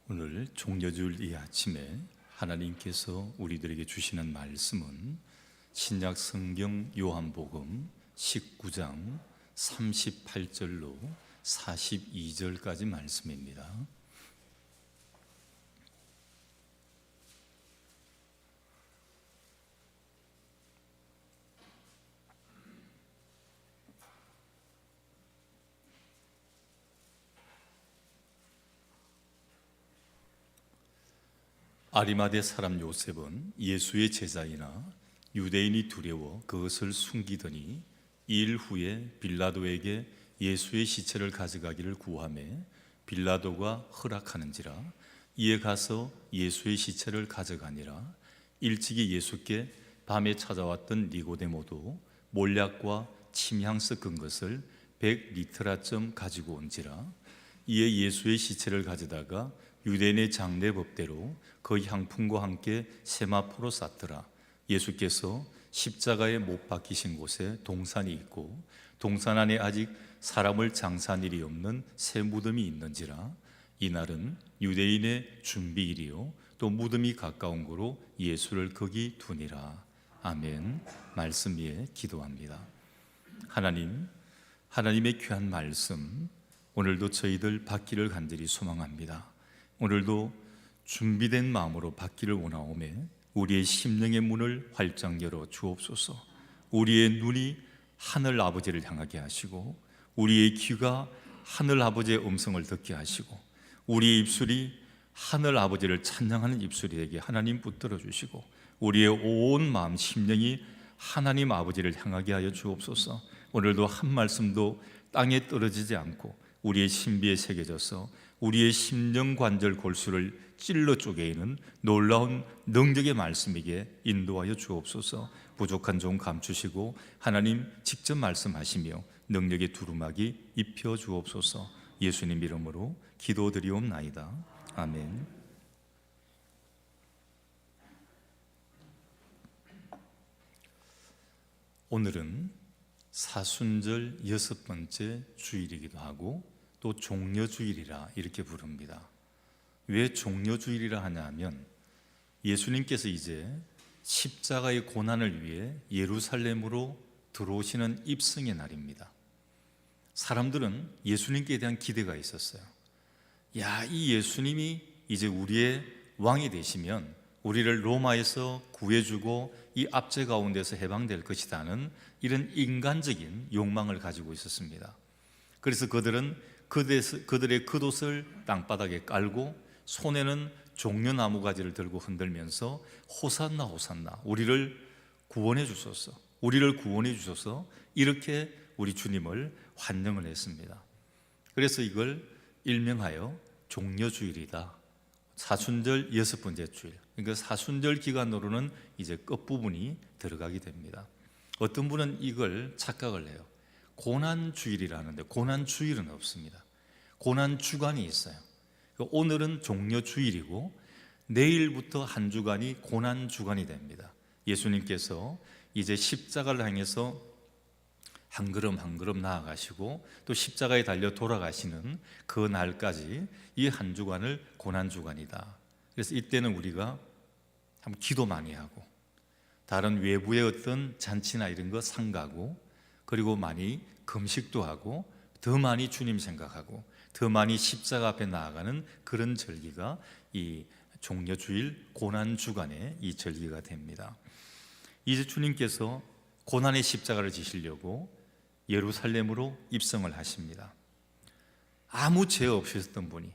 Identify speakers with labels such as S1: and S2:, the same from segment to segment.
S1: 오늘 종려주일 이 아침에 하나님께서 우리들에게 주시는 말씀은 신약 성경 요한복음 19장 38절로 42절까지 말씀입니다. 아리마대 사람 요셉은 예수의 제자이나 유대인이 두려워 그것을 숨기더니 2일 후에 빌라도에게 예수의 시체를 가져가기를 구하매 빌라도가 허락하는지라. 이에 가서 예수의 시체를 가져가니라. 일찍이 예수께 밤에 찾아왔던 니고데모도 몰약과 침향 섞은 것을 100리터라쯤 가지고 온지라. 이에 예수의 시체를 가져다가 유대인의 장례 법대로 그 향품과 함께 세마포로 쌌더라. 예수께서 십자가에 못 박히신 곳에 동산이 있고 동산 안에 아직 사람을 장사한 일이 없는 새 무덤이 있는지라. 이날은 유대인의 준비일이요 또 무덤이 가까운 고로 예수를 거기 두니라. 아멘. 말씀 위에 기도합니다. 하나님, 하나님의 귀한 말씀 오늘도 저희들 받기를 간절히 소망합니다. 오늘도 준비된 마음으로 받기를 원하오매 우리의 심령의 문을 활짝 열어 주옵소서. 우리의 눈이 하늘 아버지를 향하게 하시고 우리의 귀가 하늘 아버지의 음성을 듣게 하시고 우리의 입술이 하늘 아버지를 찬양하는 입술이 되게 하나님 붙들어 주시고 우리의 온 마음 심령이 하나님 아버지를 향하게 하여 주옵소서. 오늘도 한 말씀도 땅에 떨어지지 않고 우리의 신비에 새겨져서 우리의 심령 관절 골수를 찔러 쪼개이는 놀라운 능력의 말씀에게 인도하여 주옵소서. 부족한 종 감추시고 하나님 직접 말씀하시며 능력의 두루마기 입혀 주옵소서. 예수님 이름으로 기도드리옵나이다. 아멘. 오늘은 사순절 6번째 주일이기도 하고 또 종려주일이라 이렇게 부릅니다. 왜 종려주일이라 하냐면 예수님께서 이제 십자가의 고난을 위해 예루살렘으로 들어오시는 입성의 날입니다. 사람들은 예수님께 대한 기대가 있었어요. 야, 이 예수님이 이제 우리의 왕이 되시면 우리를 로마에서 구해주고 이 압제 가운데서 해방될 것이라는 이런 인간적인 욕망을 가지고 있었습니다. 그래서 그들은 그들의 겉옷을 땅바닥에 깔고 손에는 종려나무 가지를 들고 흔들면서 호산나 호산나 우리를 구원해 주소서, 우리를 구원해 주소서 이렇게 우리 주님을 환영을 했습니다. 그래서 이걸 일명하여 종려주일이다. 사순절 6번째 주일. 그러니까 사순절 기간으로는 이제 끝부분이 들어가게 됩니다. 어떤 분은 이걸 착각을 해요. 고난주일이라는데 고난주일은 없습니다. 고난주간이 있어요. 오늘은 종려주일이고 내일부터 한 주간이 고난주간이 됩니다. 예수님께서 이제 십자가를 향해서 한 걸음 한 걸음 나아가시고 또 십자가에 달려 돌아가시는 그 날까지 이 한 주간을 고난주간이다. 그래서 이때는 우리가 한번 기도 많이 하고 다른 외부의 어떤 잔치나 이런 거 삼가고 그리고 많이 금식도 하고 더 많이 주님 생각하고 더 많이 십자가 앞에 나아가는 그런 절기가 이 종려주일 고난주간의 이 절기가 됩니다. 이제 주님께서 고난의 십자가를 지시려고 예루살렘으로 입성을 하십니다. 아무 죄 없으셨던 분이,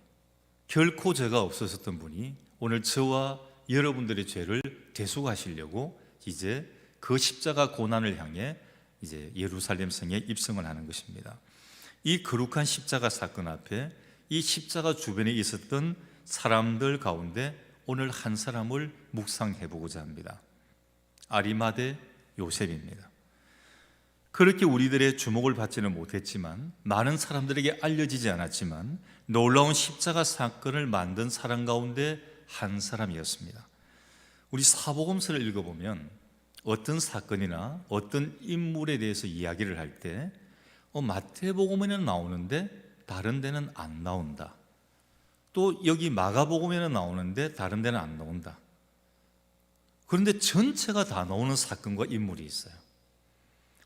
S1: 결코 죄가 없으셨던 분이 오늘 저와 여러분들의 죄를 대속하시려고 이제 그 십자가 고난을 향해 이제 예루살렘 성에 입성을 하는 것입니다. 이 거룩한 십자가 사건 앞에 이 십자가 주변에 있었던 사람들 가운데 오늘 한 사람을 묵상해 보고자 합니다. 아리마대 요셉입니다. 그렇게 우리들의 주목을 받지는 못했지만 많은 사람들에게 알려지지 않았지만 놀라운 십자가 사건을 만든 사람 가운데 한 사람이었습니다. 우리 사복음서를 읽어보면 어떤 사건이나 어떤 인물에 대해서 이야기를 할 때 마태복음에는 나오는데 다른 데는 안 나온다. 또 여기 마가복음에는 나오는데 다른 데는 안 나온다. 그런데 전체가 다 나오는 사건과 인물이 있어요.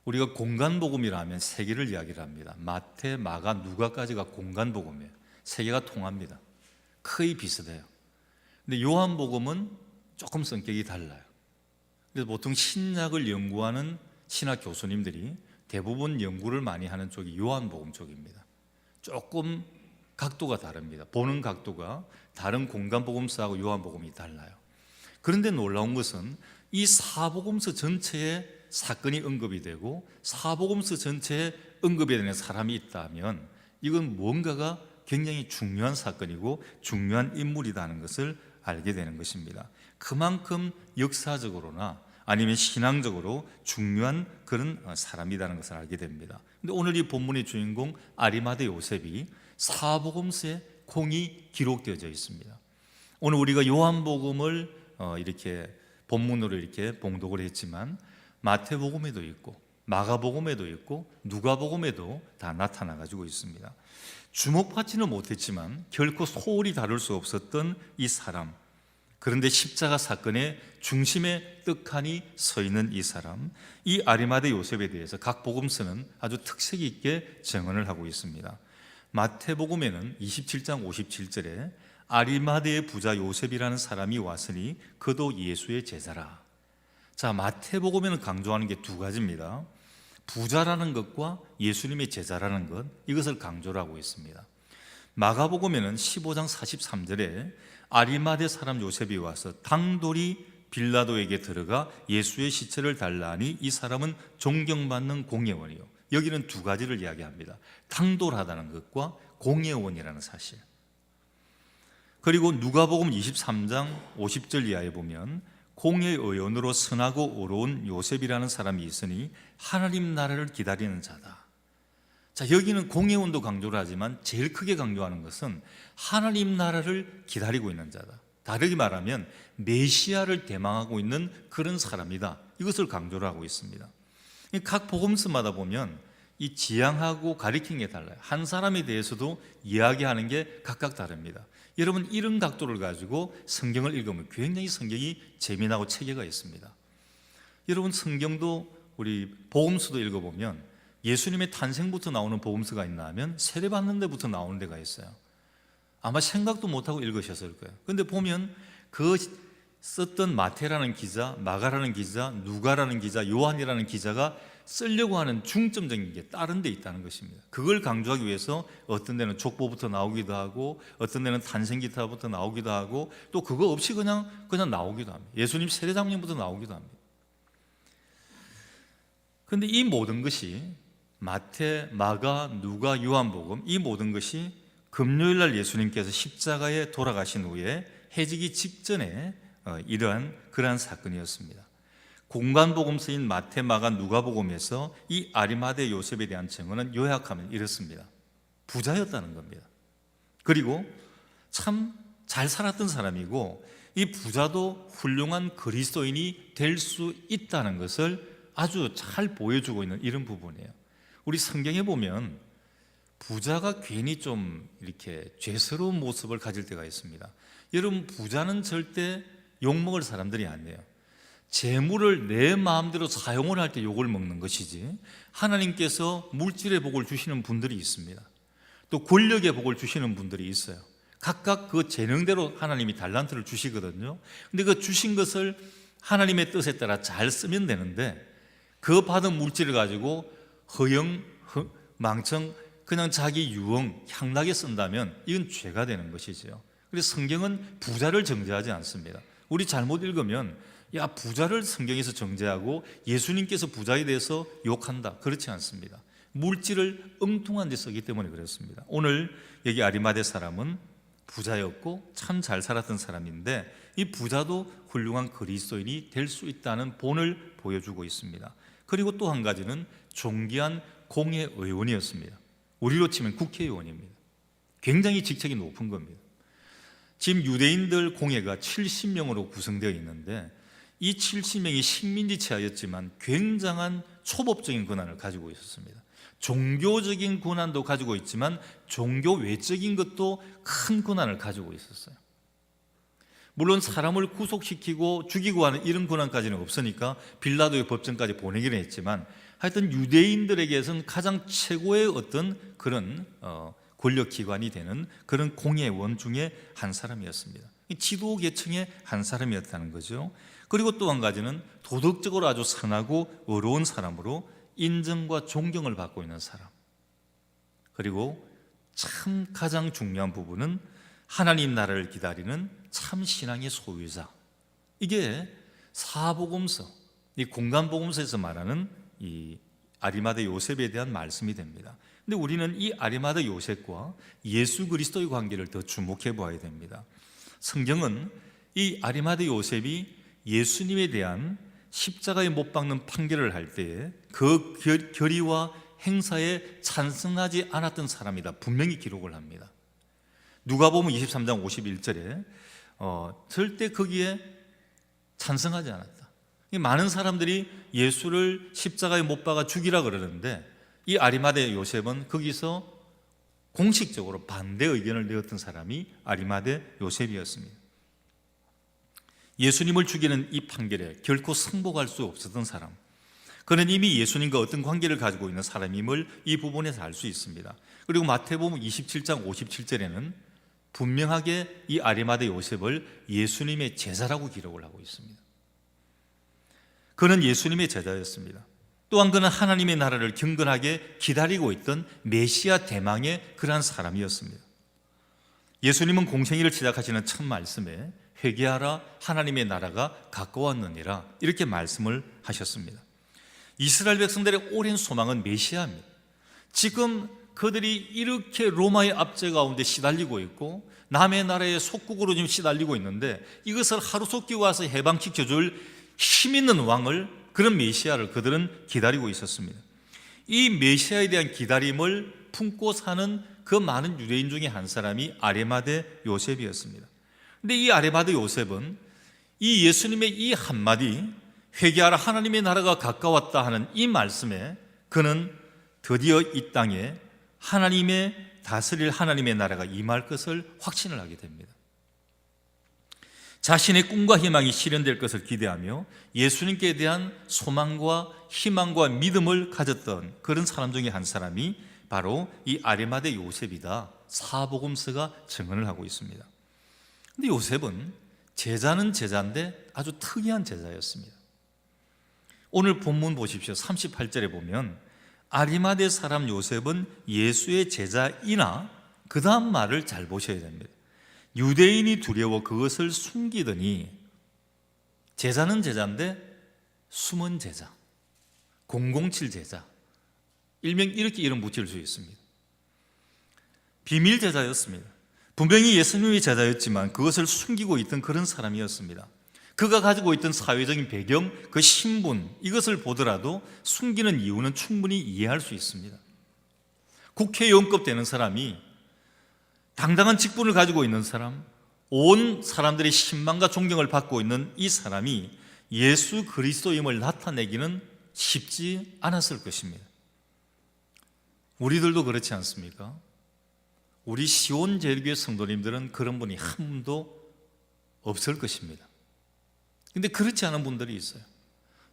S1: 우리가 공간복음이라 하면 세 개를 이야기를 합니다. 마태, 마가, 누가까지가 공간복음이에요. 세 개가 통합니다. 거의 비슷해요. 근데 요한복음은 조금 성격이 달라요. 그래서 보통 신약을 연구하는 신학 교수님들이 대부분 연구를 많이 하는 쪽이 요한복음 쪽입니다. 조금 각도가 다릅니다. 보는 각도가 다른 공간복음서하고 요한복음이 달라요. 그런데 놀라운 것은 이 사복음서 전체에 사건이 언급이 되고 사복음서 전체에 언급이 되는 사람이 있다면 이건 뭔가가 굉장히 중요한 사건이고 중요한 인물이라는 것을 알게 되는 것입니다. 그만큼 역사적으로나 아니면 신앙적으로 중요한 그런 사람이라는 것을 알게 됩니다. 근데 오늘 이 본문의 주인공 아리마대 요셉이 사복음서에 공이 기록되어져 있습니다. 오늘 우리가 요한복음을 이렇게 본문으로 이렇게 봉독을 했지만 마태복음에도 있고 마가복음에도 있고 누가복음에도 다 나타나 가지고 있습니다. 주목받지는 못했지만 결코 소홀히 다룰 수 없었던 이 사람, 그런데 십자가 사건의 중심에 떡하니 서 있는 이 사람, 이 아리마대 요셉에 대해서 각 복음서는 아주 특색 있게 증언을 하고 있습니다. 마태복음에는 27장 57절에 아리마대의 부자 요셉이라는 사람이 왔으니 그도 예수의 제자라. 자, 마태복음에는 강조하는 게 두 가지입니다. 부자라는 것과 예수님의 제자라는 것, 이것을 강조를 하고 있습니다. 마가복음에는 15장 43절에 아리마대 사람 요셉이 와서 당돌이 빌라도에게 들어가 예수의 시체를 달라 하니 이 사람은 존경받는 공예원이요. 여기는 두 가지를 이야기합니다. 당돌하다는 것과 공예원이라는 사실. 그리고 누가복음 23장 50절 이하에 보면 공예의원으로 선하고 의로운 요셉이라는 사람이 있으니 하나님 나라를 기다리는 자다. 자, 여기는 공예원도 강조를 하지만 제일 크게 강조하는 것은 하나님 나라를 기다리고 있는 자다. 다르게 말하면 메시아를 대망하고 있는 그런 사람이다. 이것을 강조를 하고 있습니다. 각 복음서마다 보면 이 지향하고 가리키는 게 달라요. 한 사람에 대해서도 이야기하는 게 각각 다릅니다. 여러분, 이런 각도를 가지고 성경을 읽으면 굉장히 성경이 재미나고 체계가 있습니다. 여러분, 성경도 우리 복음서도 읽어보면 예수님의 탄생부터 나오는 복음서가 있나 하면 세례받는 데부터 나오는 데가 있어요. 아마 생각도 못하고 읽으셨을 거예요. 그런데 보면 그 썼던 마태라는 기자, 마가라는 기자, 누가라는 기자, 요한이라는 기자가 쓰려고 하는 중점적인 게 다른 데 있다는 것입니다. 그걸 강조하기 위해서 어떤 데는 족보부터 나오기도 하고 어떤 데는 탄생기타부터 나오기도 하고 또 그거 없이 그냥 나오기도 합니다. 예수님 세례장면부터 나오기도 합니다. 그런데 이 모든 것이 마태, 마가, 누가, 요한복음, 이 모든 것이 금요일날 예수님께서 십자가에 돌아가신 후에 해지기 직전에 이러한 그러한 사건이었습니다. 공간복음서인 마태, 마가, 누가복음에서 이 아리마대 요셉에 대한 증언은 요약하면 이렇습니다. 부자였다는 겁니다. 그리고 참 잘 살았던 사람이고 이 부자도 훌륭한 그리스도인이 될 수 있다는 것을 아주 잘 보여주고 있는 이런 부분이에요. 우리 성경에 보면 부자가 괜히 좀 이렇게 죄스러운 모습을 가질 때가 있습니다. 여러분, 부자는 절대 욕먹을 사람들이 아니에요. 재물을 내 마음대로 사용을 할 때 욕을 먹는 것이지 하나님께서 물질의 복을 주시는 분들이 있습니다. 또 권력의 복을 주시는 분들이 있어요. 각각 그 재능대로 하나님이 달란트를 주시거든요. 근데 그 주신 것을 하나님의 뜻에 따라 잘 쓰면 되는데 그 받은 물질을 가지고 허영, 망청, 그냥 자기 유흥, 향락에 쓴다면 이건 죄가 되는 것이죠. 그래서 성경은 부자를 정죄하지 않습니다. 우리 잘못 읽으면 야, 부자를 성경에서 정죄하고 예수님께서 부자에 대해서 욕한다, 그렇지 않습니다. 물질을 엉뚱한 데 쓰기 때문에 그렇습니다. 오늘 여기 아리마대 사람은 부자였고 참 잘 살았던 사람인데 이 부자도 훌륭한 그리스도인이 될 수 있다는 본을 보여주고 있습니다. 그리고 또 한 가지는 존귀한 공회의원이었습니다. 우리로 치면 국회의원입니다. 굉장히 직책이 높은 겁니다. 지금 유대인들 공회가 70명으로 구성되어 있는데 이 70명이 식민지 체하였지만 굉장한 초법적인 권한을 가지고 있었습니다. 종교적인 권한도 가지고 있지만 종교 외적인 것도 큰 권한을 가지고 있었어요. 물론 사람을 구속시키고 죽이고 하는 이런 권한까지는 없으니까 빌라도의 법정까지 보내기는 했지만 하여튼 유대인들에게서는 가장 최고의 어떤 그런 권력기관이 되는 그런 공예원 중에 한 사람이었습니다. 지도 계층의 한 사람이었다는 거죠. 그리고 또 한 가지는 도덕적으로 아주 선하고 의로운 사람으로 인정과 존경을 받고 있는 사람. 그리고 참 가장 중요한 부분은 하나님 나라를 기다리는 참 신앙의 소유자. 이게 사복음서, 이 공간복음서에서 말하는 이 아리마대 요셉에 대한 말씀이 됩니다. 근데 우리는 이 아리마대 요셉과 예수 그리스도의 관계를 더 주목해 보아야 됩니다. 성경은 이 아리마대 요셉이 예수님에 대한 십자가에 못 박는 판결을 할 때에 그 결의와 행사에 찬성하지 않았던 사람이다 분명히 기록을 합니다. 누가복음 23장 51절에 절대 거기에 찬성하지 않았다. 많은 사람들이 예수를 십자가에 못 박아 죽이라 그러는데 이 아리마대 요셉은 거기서 공식적으로 반대 의견을 내었던 사람이 아리마대 요셉이었습니다. 예수님을 죽이는 이 판결에 결코 승복할 수 없었던 사람, 그는 이미 예수님과 어떤 관계를 가지고 있는 사람임을 이 부분에서 알 수 있습니다. 그리고 마태복음 27장 57절에는 분명하게 이 아리마대 요셉을 예수님의 제자라고 기록을 하고 있습니다. 그는 예수님의 제자였습니다. 또한 그는 하나님의 나라를 경건하게 기다리고 있던 메시아 대망의 그러한 사람이었습니다. 예수님은 공생애를 시작하시는 첫 말씀에 회개하라 하나님의 나라가 가까웠느니라 이렇게 말씀을 하셨습니다. 이스라엘 백성들의 오랜 소망은 메시아입니다. 지금 그들이 이렇게 로마의 압제 가운데 시달리고 있고 남의 나라의 속국으로 지금 시달리고 있는데 이것을 하루속히 와서 해방시켜줄 힘 있는 왕을, 그런 메시아를 그들은 기다리고 있었습니다. 이 메시아에 대한 기다림을 품고 사는 그 많은 유대인 중에 한 사람이 아리마대 요셉이었습니다. 근데 이 아리마대 요셉은 이 예수님의 이 한마디 회개하라 하나님의 나라가 가까웠다 하는 이 말씀에 그는 드디어 이 땅에 다스릴 하나님의 나라가 임할 것을 확신을 하게 됩니다. 자신의 꿈과 희망이 실현될 것을 기대하며 예수님께 대한 소망과 희망과 믿음을 가졌던 그런 사람 중에 한 사람이 바로 이 아리마대 요셉이다, 사복음서가 증언을 하고 있습니다. 근데 요셉은 제자는 제자인데 아주 특이한 제자였습니다. 오늘 본문 보십시오. 38절에 보면 아리마대 사람 요셉은 예수의 제자이나, 그 다음 말을 잘 보셔야 됩니다. 유대인이 두려워 그것을 숨기더니, 제자는 제자인데 숨은 제자, 007 제자, 일명 이렇게 이름 붙일 수 있습니다. 비밀 제자였습니다. 분명히 예수님의 제자였지만 그것을 숨기고 있던 그런 사람이었습니다. 그가 가지고 있던 사회적인 배경, 그 신분, 이것을 보더라도 숨기는 이유는 충분히 이해할 수 있습니다. 국회의원급 되는 사람이, 당당한 직분을 가지고 있는 사람, 온 사람들의 신망과 존경을 받고 있는 이 사람이 예수 그리스도임을 나타내기는 쉽지 않았을 것입니다. 우리들도 그렇지 않습니까? 우리 시온제일교회 성도님들은 그런 분이 한 분도 없을 것입니다. 근데 그렇지 않은 분들이 있어요.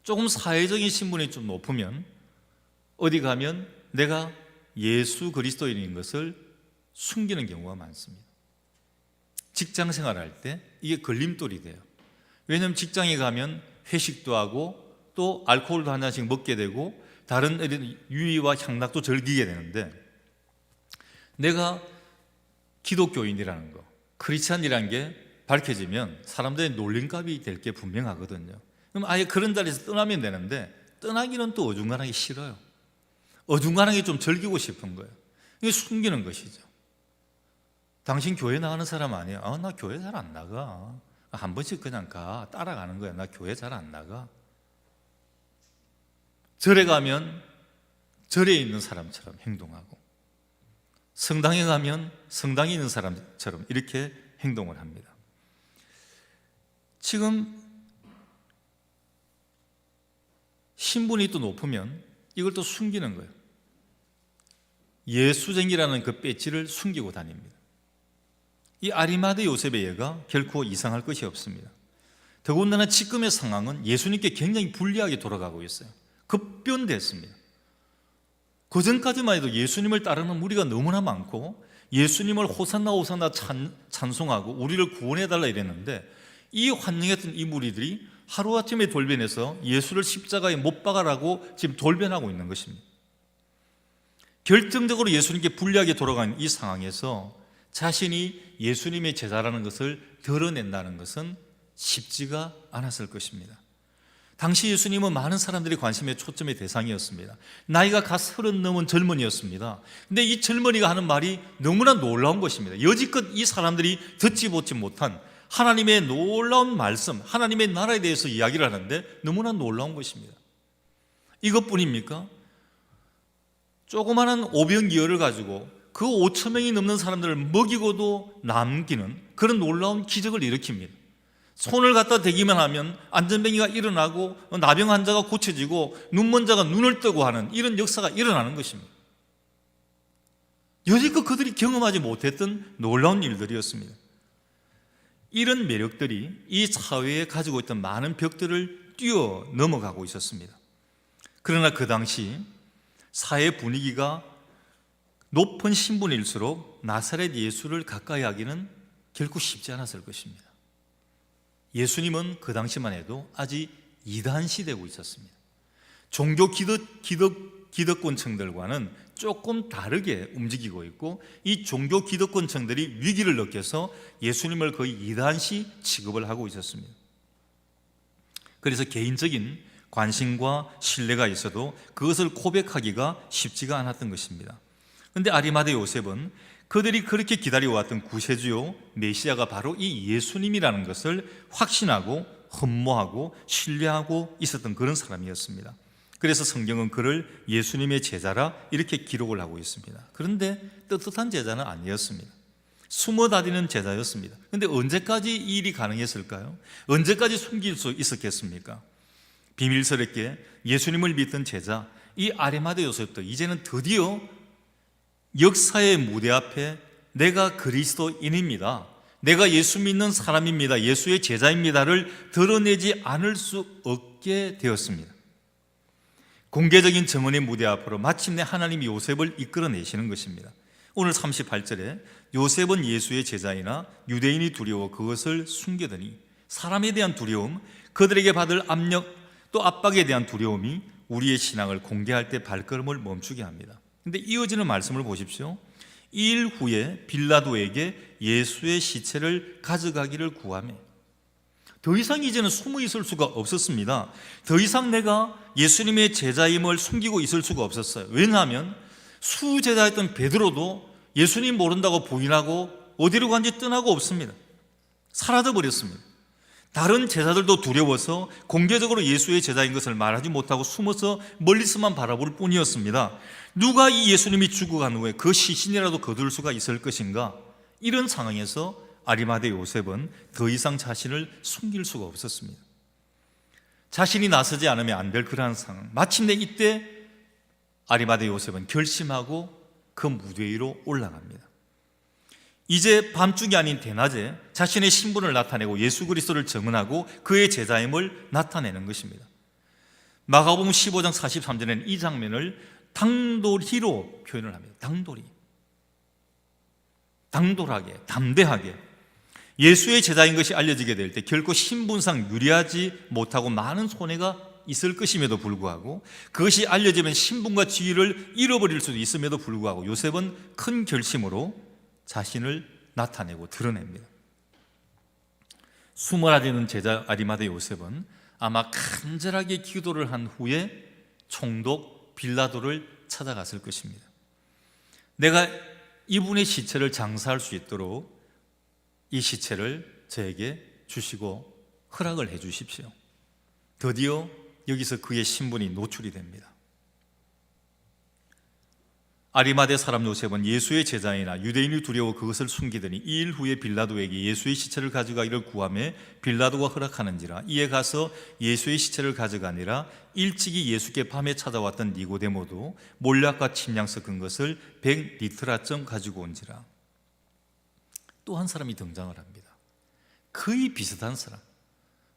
S1: 조금 사회적인 신분이 좀 높으면 어디 가면 내가 예수 그리스도인인 것을 숨기는 경우가 많습니다. 직장 생활할 때 이게 걸림돌이 돼요. 왜냐하면 직장에 가면 회식도 하고 또 알코올도 한 잔씩 먹게 되고 다른 유의와 향락도 즐기게 되는데, 내가 기독교인이라는 거, 크리스찬이라는 게 밝혀지면 사람들의 놀림감이 될 게 분명하거든요. 그럼 아예 그런 자리에서 떠나면 되는데 떠나기는 또 어중간하기 싫어요. 어중간하게 좀 즐기고 싶은 거예요. 이게 숨기는 것이죠. 당신 교회 나가는 사람 아니야? 나 교회 잘 안 나가. 한 번씩 그냥 따라가는 거야. 나 교회 잘 안 나가. 절에 가면 절에 있는 사람처럼 행동하고, 성당에 가면 성당에 있는 사람처럼 이렇게 행동을 합니다. 지금 신분이 또 높으면 이걸 또 숨기는 거예요. 예수쟁이라는 그 배지를 숨기고 다닙니다. 이 아리마대 요셉의 예가 결코 이상할 것이 없습니다. 더군다나 지금의 상황은 예수님께 굉장히 불리하게 돌아가고 있어요. 급변됐습니다. 그전까지만 해도 예수님을 따르는 무리가 너무나 많고 예수님을 호산나 호산나 찬송하고 우리를 구원해달라 이랬는데, 이 환영했던 이 무리들이 하루아침에 돌변해서 예수를 십자가에 못 박아라고 지금 돌변하고 있는 것입니다. 결정적으로 예수님께 불리하게 돌아가는 이 상황에서 자신이 예수님의 제자라는 것을 드러낸다는 것은 쉽지가 않았을 것입니다. 당시 예수님은 많은 사람들이 관심의 초점의 대상이었습니다. 나이가 갓 30 넘은 젊은이였습니다. 근데 이 젊은이가 하는 말이 너무나 놀라운 것입니다. 여지껏 이 사람들이 듣지 보지 못한 하나님의 놀라운 말씀, 하나님의 나라에 대해서 이야기를 하는데 너무나 놀라운 것입니다. 이것뿐입니까? 조그마한 오병이어를 가지고 그 5,000명이 넘는 사람들을 먹이고도 남기는 그런 놀라운 기적을 일으킵니다. 손을 갖다 대기만 하면 안전뱅이가 일어나고 나병 환자가 고쳐지고 눈먼 자가 눈을 뜨고 하는 이런 역사가 일어나는 것입니다. 여지껏 그들이 경험하지 못했던 놀라운 일들이었습니다. 이런 매력들이 이 사회에 가지고 있던 많은 벽들을 뛰어 넘어가고 있었습니다. 그러나 그 당시 사회 분위기가 높은 신분일수록 나사렛 예수를 가까이 하기는 결코 쉽지 않았을 것입니다. 예수님은 그 당시만 해도 아직 이단 시대고 있었습니다. 종교 기득권층들과는 조금 다르게 움직이고 있고, 이 종교 기득권층들이 위기를 느껴서 예수님을 거의 이단시 취급을 하고 있었습니다. 그래서 개인적인 관심과 신뢰가 있어도 그것을 고백하기가 쉽지가 않았던 것입니다. 그런데 아리마대 요셉은 그들이 그렇게 기다려왔던 구세주요 메시아가 바로 이 예수님이라는 것을 확신하고 흠모하고 신뢰하고 있었던 그런 사람이었습니다. 그래서 성경은 그를 예수님의 제자라 이렇게 기록을 하고 있습니다. 그런데 떳떳한 제자는 아니었습니다. 숨어 다니는 제자였습니다. 그런데 언제까지 이 일이 가능했을까요? 언제까지 숨길 수 있었겠습니까? 비밀스럽게 예수님을 믿던 제자 이 아리마대 요셉도 이제는 드디어 역사의 무대 앞에 내가 그리스도인입니다, 내가 예수 믿는 사람입니다, 예수의 제자입니다를 드러내지 않을 수 없게 되었습니다. 공개적인 정언의 무대 앞으로 마침내 하나님이 요셉을 이끌어내시는 것입니다. 오늘 38절에 요셉은 예수의 제자이나 유대인이 두려워 그것을 숨기더니, 사람에 대한 두려움, 그들에게 받을 압력 또 압박에 대한 두려움이 우리의 신앙을 공개할 때 발걸음을 멈추게 합니다. 그런데 이어지는 말씀을 보십시오. 2일 후에 빌라도에게 예수의 시체를 가져가기를 구하며, 더 이상 이제는 숨어 있을 수가 없었습니다. 더 이상 내가 예수님의 제자임을 숨기고 있을 수가 없었어요. 왜냐하면 수제자였던 베드로도 예수님 모른다고 부인하고 어디로 간지 떠나고 없습니다. 사라져 버렸습니다. 다른 제자들도 두려워서 공개적으로 예수의 제자인 것을 말하지 못하고 숨어서 멀리서만 바라볼 뿐이었습니다. 누가 이 예수님이 죽어간 후에 그 시신이라도 거둘 수가 있을 것인가? 이런 상황에서 아리마대 요셉은 더 이상 자신을 숨길 수가 없었습니다. 자신이 나서지 않으면 안 될 그러한 상황. 마침내 이때 아리마대 요셉은 결심하고 그 무대 위로 올라갑니다. 이제 밤중이 아닌 대낮에 자신의 신분을 나타내고 예수 그리스도를 증언하고 그의 제자임을 나타내는 것입니다. 마가복음 15장 43절에는 이 장면을 당돌히로 표현을 합니다. 당돌하게, 담대하게 예수의 제자인 것이 알려지게 될 때 결코 신분상 유리하지 못하고 많은 손해가 있을 것임에도 불구하고, 그것이 알려지면 신분과 지위를 잃어버릴 수도 있음에도 불구하고 요셉은 큰 결심으로 자신을 나타내고 드러냅니다. 숨어라지는 제자 아리마대 요셉은 아마 간절하게 기도를 한 후에 총독 빌라도를 찾아갔을 것입니다. 내가 이분의 시체를 장사할 수 있도록 이 시체를 저에게 주시고 허락을 해 주십시오. 드디어 여기서 그의 신분이 노출이 됩니다. 아리마대 사람 요셉은 예수의 제자이나 유대인이 두려워 그것을 숨기더니 2일 후에 빌라도에게 예수의 시체를 가져가기를 구하매 빌라도가 허락하는지라. 이에 가서 예수의 시체를 가져가니라. 일찍이 예수께 밤에 찾아왔던 니고데모도 몰약과 침량 섞은 것을 100리트라쯤 가지고 온지라. 또 한 사람이 등장을 합니다. 거의 비슷한 사람,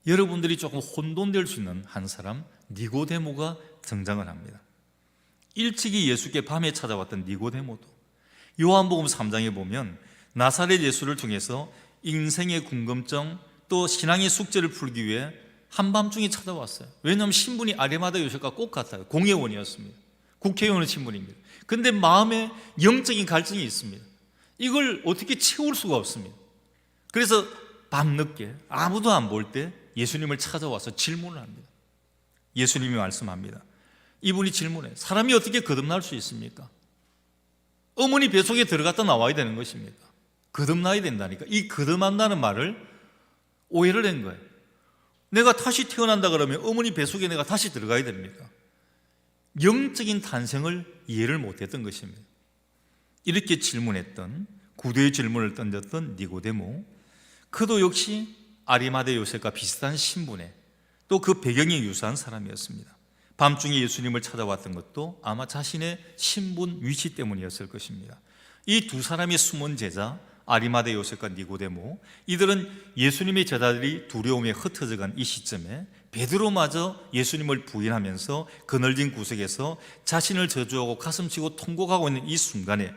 S1: 여러분들이 조금 혼돈될 수 있는 한 사람, 니고데모가 등장을 합니다. 일찍이 예수께 밤에 찾아왔던 니고데모도 요한복음 3장에 보면 나사렛 예수를 통해서 인생의 궁금증 또 신앙의 숙제를 풀기 위해 한밤중에 찾아왔어요. 왜냐하면 신분이 아리마다 요셉과 꼭 같아요. 공회원이었습니다. 국회의원의 신분입니다. 그런데 마음에 영적인 갈증이 있습니다. 이걸 어떻게 채울 수가 없습니다. 그래서 밤늦게 아무도 안 볼 때 예수님을 찾아와서 질문을 합니다. 예수님이 말씀합니다. 이분이 질문해. 사람이 어떻게 거듭날 수 있습니까? 어머니 뱃속에 들어갔다 나와야 되는 것입니까? 거듭나야 된다니까. 이 거듭난다는 말을 오해를 한 거예요. 내가 다시 태어난다 그러면 어머니 뱃속에 내가 다시 들어가야 됩니까? 영적인 탄생을 이해를 못했던 것입니다. 이렇게 질문했던, 구두의 질문을 던졌던 니고데모, 그도 역시 아리마대 요셉과 비슷한 신분에 또 그 배경이 유사한 사람이었습니다. 밤중에 예수님을 찾아왔던 것도 아마 자신의 신분, 위치 때문이었을 것입니다. 이 두 사람의 숨은 제자 아리마대 요셉과 니고데모, 이들은 예수님의 제자들이 두려움에 흩어져간 이 시점에 베드로마저 예수님을 부인하면서 그늘진 구석에서 자신을 저주하고 가슴치고 통곡하고 있는 이 순간에,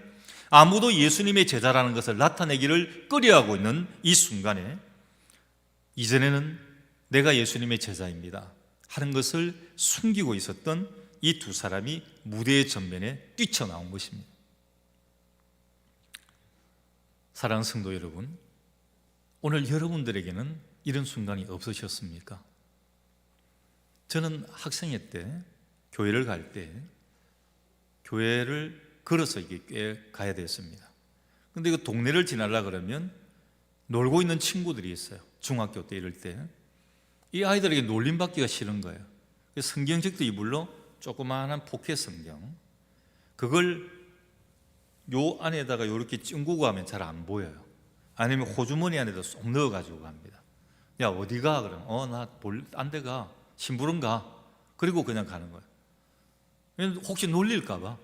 S1: 아무도 예수님의 제자라는 것을 나타내기를 꺼려하고 있는 이 순간에, 이전에는 내가 예수님의 제자입니다 하는 것을 숨기고 있었던 이 두 사람이 무대의 전면에 뛰쳐나온 것입니다. 사랑하는 성도 여러분, 오늘 여러분들에게는 이런 순간이 없으셨습니까? 저는 학생회 때, 교회를 갈 때 교회를 걸어서 이게 꽤 가야 됐습니다. 근데 그 동네를 지나려고 그러면 놀고 있는 친구들이 있어요. 중학교 때 이럴 때 이 아이들에게 놀림받기가 싫은 거예요. 성경책도 이불로 조그마한 포켓 성경, 그걸 요 안에다가 이렇게 찡구고 하면 잘 안 보여요. 아니면 호주머니 안에다 쏙 넣어가지고 갑니다. 야 어디 가? 그러면 나 안 돼 가. 심부름 가. 그리고 그냥 가는 거예요. 혹시 놀릴까 봐.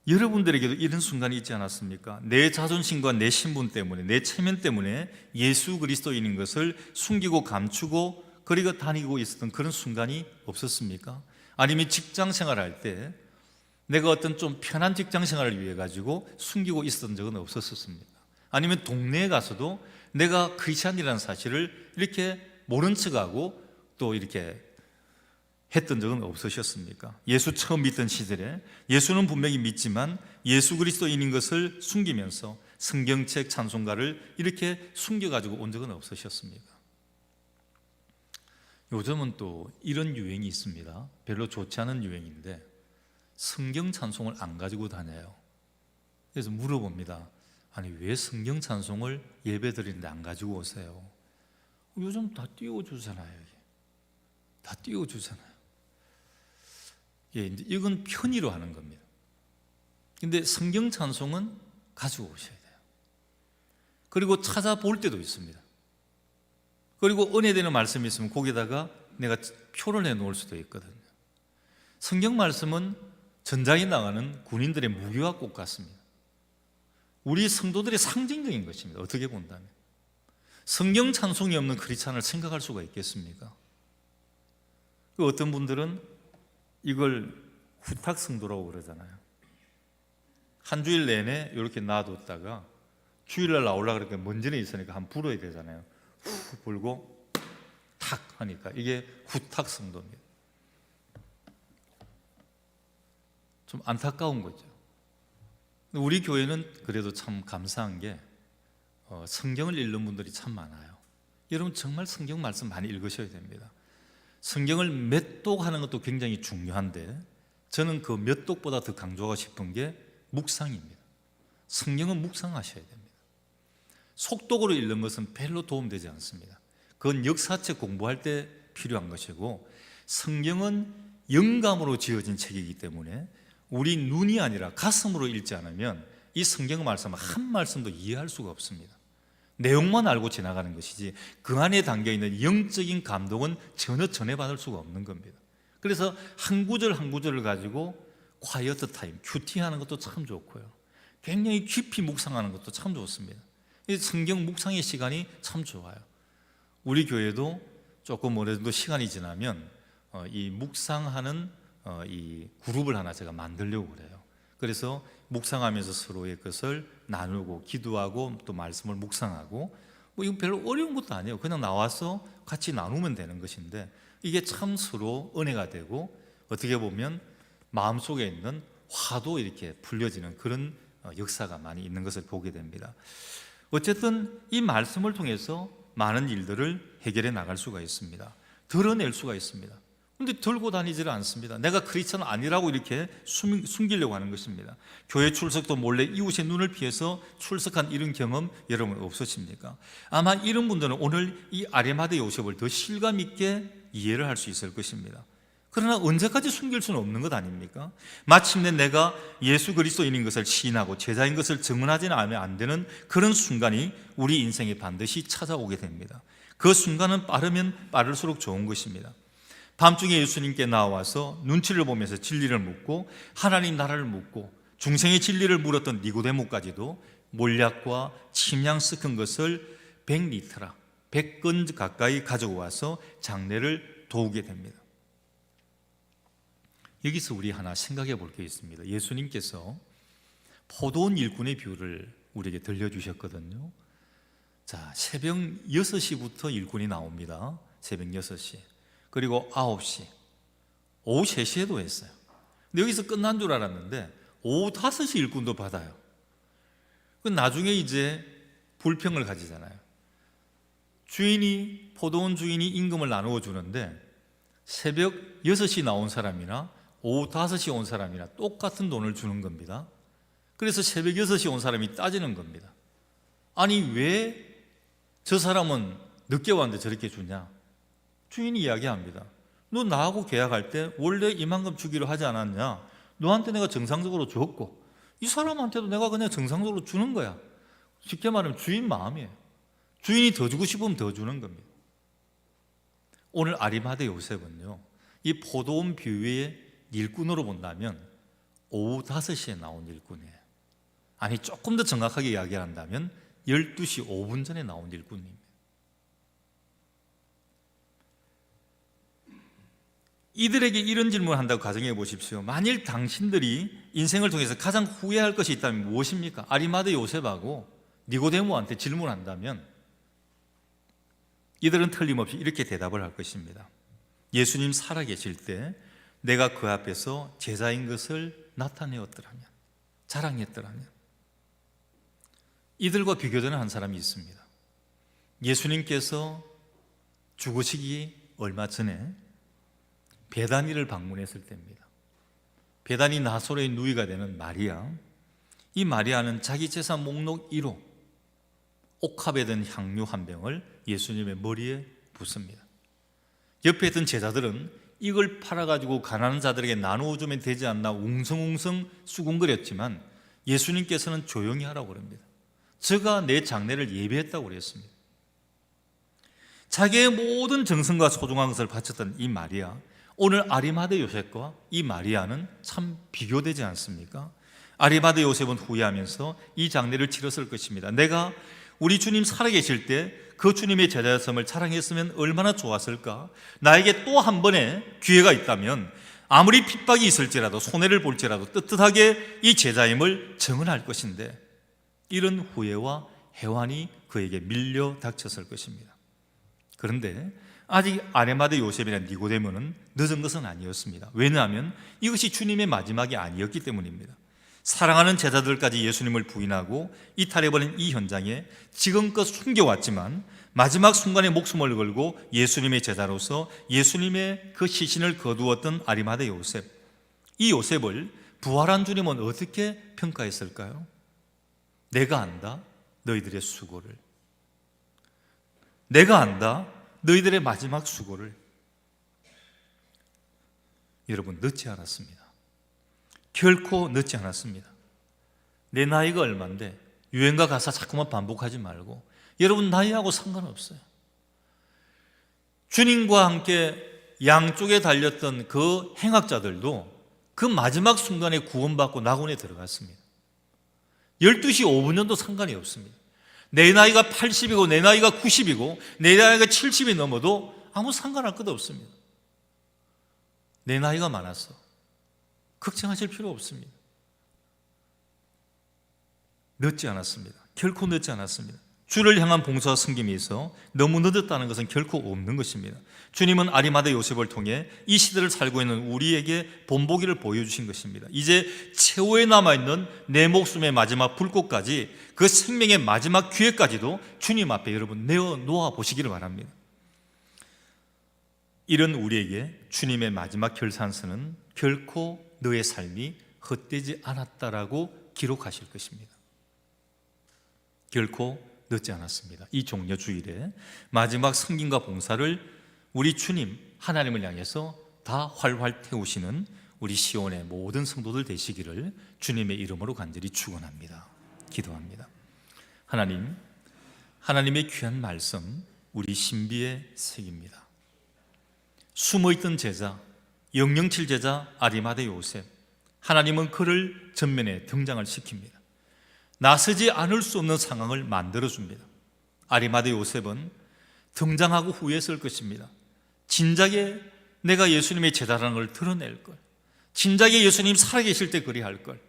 S1: 여러분들에게도 이런 순간이 있지 않았습니까? 내 자존심과 내 신분 때문에, 내 체면 때문에 예수 그리스도인인 것을 숨기고 감추고 그리고 다니고 있었던 그런 순간이 없었습니까? 아니면 직장 생활할 때 내가 어떤 좀 편한 직장 생활을 위해 가지고 숨기고 있었던 적은 없었습니까? 아니면 동네에 가서도 내가 크리스찬이라는 사실을 이렇게 모른 척하고 또 이렇게 했던 적은 없으셨습니까? 예수 처음 믿던 시절에 예수는 분명히 믿지만 예수 그리스도인인 것을 숨기면서 성경책 찬송가를 이렇게 숨겨가지고 온 적은 없으셨습니까? 요즘은 또 이런 유행이 있습니다. 별로 좋지 않은 유행인데 성경 찬송을 안 가지고 다녀요. 그래서 물어봅니다. 아니 왜 성경 찬송을 예배 드리는데 안 가지고 오세요? 요즘 다 띄워주잖아요. 다 띄워주잖아요. 이제 이건 편의로 하는 겁니다. 근데 성경 찬송은 가지고 오셔야 돼요. 그리고 찾아볼 때도 있습니다. 그리고 은혜되는 말씀이 있으면 거기다가 내가 표를 해놓을 수도 있거든요. 성경 말씀은 전장에 나가는 군인들의 무기와 꽃 같습니다. 우리 성도들의 상징적인 것입니다. 어떻게 본다면 성경 찬송이 없는 크리스찬을 생각할 수가 있겠습니까? 어떤 분들은 이걸 후탁 성도라고 그러잖아요. 한 주일 내내 이렇게 놔뒀다가 주일날 나오려고 그러니까 먼지는 있으니까 한번 불어야 되잖아요. 후 불고 탁 하니까 이게 후탁 성도입니다. 좀 안타까운 거죠. 우리 교회는 그래도 참 감사한 게 성경을 읽는 분들이 참 많아요. 여러분 정말 성경 말씀 많이 읽으셔야 됩니다. 성경을 몇 독하는 것도 굉장히 중요한데 저는 그 몇 독보다 더 강조하고 싶은 게 묵상입니다. 성경은 묵상하셔야 됩니다. 속독으로 읽는 것은 별로 도움되지 않습니다. 그건 역사책 공부할 때 필요한 것이고 성경은 영감으로 지어진 책이기 때문에 우리 눈이 아니라 가슴으로 읽지 않으면 이 성경 말씀 한 말씀도 이해할 수가 없습니다. 내용만 알고 지나가는 것이지 그 안에 담겨있는 영적인 감동은 전혀 전해받을 수가 없는 겁니다. 그래서 한 구절 한 구절을 가지고 콰이어트 타임, 큐티하는 것도 참 좋고요, 굉장히 깊이 묵상하는 것도 참 좋습니다. 이 성경 묵상의 시간이 참 좋아요. 우리 교회도 조금 어느 정도 시간이 지나면 이 묵상하는 이 그룹을 하나 제가 만들려고 그래요. 그래서 묵상하면서 서로의 것을 나누고 기도하고 또 말씀을 묵상하고, 뭐 이거 별로 어려운 것도 아니에요. 그냥 나와서 같이 나누면 되는 것인데 이게 참 서로 은혜가 되고 어떻게 보면 마음속에 있는 화도 이렇게 풀려지는 그런 역사가 많이 있는 것을 보게 됩니다. 어쨌든 이 말씀을 통해서 많은 일들을 해결해 나갈 수가 있습니다. 드러낼 수가 있습니다. 그런데 들고 다니지를 않습니다. 내가 크리스천 아니라고 이렇게 숨기려고 하는 것입니다. 교회 출석도 몰래 이웃의 눈을 피해서 출석한 이런 경험 여러분 없으십니까? 아마 이런 분들은 오늘 이 아리마대 요셉을 더 실감 있게 이해를 할 수 있을 것입니다. 그러나 언제까지 숨길 수는 없는 것 아닙니까? 마침내 내가 예수 그리스도인인 것을 시인하고 제자인 것을 증언하지는 않으면 안 되는 그런 순간이 우리 인생에 반드시 찾아오게 됩니다. 그 순간은 빠르면 빠를수록 좋은 것입니다. 밤중에 예수님께 나와서 눈치를 보면서 진리를 묻고 하나님 나라를 묻고 중생의 진리를 물었던 니고데모까지도 몰약과 침향 섞은 것을 100리터라 100건 가까이 가지고 와서 장례를 도우게 됩니다. 여기서 우리 하나 생각해 볼 게 있습니다. 예수님께서 포도원 일꾼의 비유를 우리에게 들려주셨거든요. 자, 새벽 6시부터 일꾼이 나옵니다. 새벽 6시. 그리고 9시, 오후 3시에도 했어요. 근데 여기서 끝난 줄 알았는데 오후 5시 일꾼도 받아요. 나중에 이제 불평을 가지잖아요. 포도원 주인이 임금을 나누어 주는데 새벽 6시 나온 사람이나 오후 5시 온 사람이나 똑같은 돈을 주는 겁니다. 그래서 새벽 6시 온 사람이 따지는 겁니다. 아니 왜 저 사람은 늦게 왔는데 저렇게 주냐? 주인이 이야기합니다. 너 나하고 계약할 때 원래 이만큼 주기로 하지 않았냐? 너한테 내가 정상적으로 줬고 이 사람한테도 내가 그냥 정상적으로 주는 거야. 쉽게 말하면 주인 마음이에요. 주인이 더 주고 싶으면 더 주는 겁니다. 오늘 아리마대 요셉은요, 이 포도원 비유의 일꾼으로 본다면 오후 5시에 나온 일꾼이에요. 아니 조금 더 정확하게 이야기한다면 12시 5분 전에 나온 일꾼입니다. 이들에게 이런 질문을 한다고 가정해 보십시오. 만일 당신들이 인생을 통해서 가장 후회할 것이 있다면 무엇입니까? 아리마대 요셉하고 니고데모한테 질문한다면 이들은 틀림없이 이렇게 대답을 할 것입니다. 예수님 살아계실 때 내가 그 앞에서 제자인 것을 나타내었더라면, 자랑했더라면. 이들과 비교되는 한 사람이 있습니다. 예수님께서 죽으시기 얼마 전에 베다니를 방문했을 때입니다. 베다니 나사로의 누이가 되는 마리아, 이 마리아는 자기 재산 목록 1호 옥합에 든 향유 한 병을 예수님의 머리에 붓습니다. 옆에 있던 제자들은 이걸 팔아가지고 가난한 자들에게 나누어 주면 되지 않나 웅성웅성 수군거렸지만 예수님께서는 조용히 하라고 그럽니다. 저가 내 장례를 예배했다고 그랬습니다. 자기의 모든 정성과 소중한 것을 바쳤던 이 마리아, 오늘 아리마대 요셉과 이 마리아는 참 비교되지 않습니까? 아리마대 요셉은 후회하면서 이 장례를 치렀을 것입니다. 내가 우리 주님 살아계실 때 그 주님의 제자였음을 자랑했으면 얼마나 좋았을까? 나에게 또 한 번의 기회가 있다면 아무리 핍박이 있을지라도 손해를 볼지라도 떳떳하게 이 제자임을 증언할 것인데 이런 후회와 해환이 그에게 밀려 닥쳤을 것입니다. 그런데 아직 아리마대 요셉이나 니고데모는 늦은 것은 아니었습니다. 왜냐하면 이것이 주님의 마지막이 아니었기 때문입니다. 사랑하는 제자들까지 예수님을 부인하고 이탈해버린 이 현장에 지금껏 숨겨왔지만 마지막 순간에 목숨을 걸고 예수님의 제자로서 예수님의 그 시신을 거두었던 아리마대 요셉, 이 요셉을 부활한 주님은 어떻게 평가했을까요? 내가 안다 너희들의 수고를, 내가 안다 너희들의 마지막 수고를. 여러분, 늦지 않았습니다. 결코 늦지 않았습니다. 내 나이가 얼마인데 유행가 가사 자꾸만 반복하지 말고, 여러분 나이하고 상관없어요. 주님과 함께 양쪽에 달렸던 그 행악자들도 그 마지막 순간에 구원받고 낙원에 들어갔습니다. 12시 5분년도 상관이 없습니다. 내 나이가 80이고 내 나이가 90이고 내 나이가 70이 넘어도 아무 상관할 것도 없습니다. 내 나이가 많아서 걱정하실 필요 없습니다. 늦지 않았습니다. 결코 늦지 않았습니다. 주를 향한 봉사와 섬김이 있어 너무 늦었다는 것은 결코 없는 것입니다. 주님은 아리마대 요셉을 통해 이 시대를 살고 있는 우리에게 본보기를 보여주신 것입니다. 이제 최후에 남아있는 내 목숨의 마지막 불꽃까지, 그 생명의 마지막 기회까지도 주님 앞에 여러분 내어놓아 보시기를 바랍니다. 이런 우리에게 주님의 마지막 결산서는 결코 너의 삶이 헛되지 않았다라고 기록하실 것입니다. 결코 늦지 않았습니다. 이 종려주일에 마지막 섬김과 봉사를 우리 주님 하나님을 향해서 다 활활 태우시는 우리 시온의 모든 성도들 되시기를 주님의 이름으로 간절히 축원합니다. 기도합니다. 하나님, 하나님의 귀한 말씀 우리 신비에 새깁니다. 숨어있던 제자, 영영칠 제자 아리마대 요셉, 하나님은 그를 전면에 등장을 시킵니다. 나서지 않을 수 없는 상황을 만들어줍니다. 아리마대 요셉은 등장하고 후회 쓸 것입니다. 진작에 내가 예수님의 제자라는 걸 드러낼 걸, 진작에 예수님 살아계실 때 그리할 걸.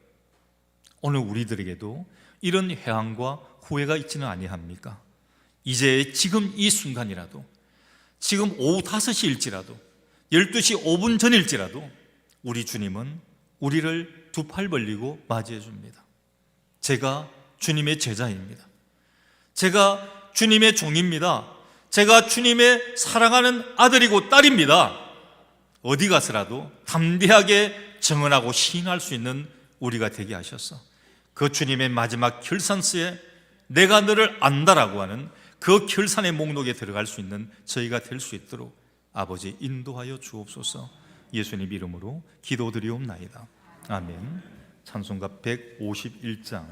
S1: 오늘 우리들에게도 이런 회한과 후회가 있지는 아니합니까? 이제 지금 이 순간이라도, 지금 오후 5시일지라도 12시 5분 전일지라도 우리 주님은 우리를 두 팔 벌리고 맞이해 줍니다. 제가 주님의 제자입니다. 제가 주님의 종입니다. 제가 주님의 사랑하는 아들이고 딸입니다. 어디 가서라도 담대하게 증언하고 시인할 수 있는 우리가 되게 하셔서 그 주님의 마지막 결산서에 내가 너를 안다라고 하는 그 결산의 목록에 들어갈 수 있는 저희가 될 수 있도록 아버지 인도하여 주옵소서. 예수님 이름으로 기도드리옵나이다. 아멘. 찬송가 151장